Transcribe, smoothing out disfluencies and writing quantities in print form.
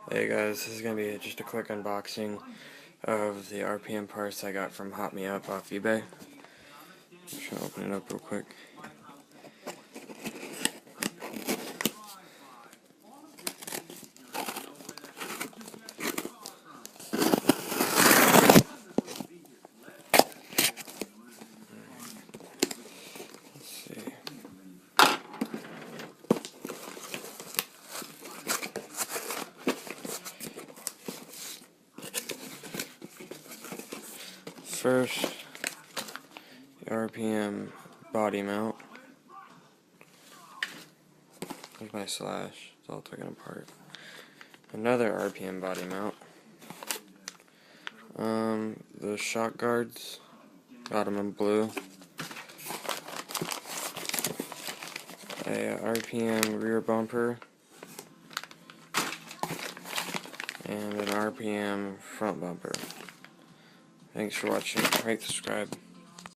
Hey guys, this is going to be just a quick unboxing of the RPM parts I got from hopmeup off eBay. Just going to open it up real quick. Let's see. First, the RPM body mount. There's my slash, it's all taken apart. Another RPM body mount. The shock guards, got them in blue. A RPM rear bumper. And an RPM front bumper. Thanks for watching. Rate, subscribe.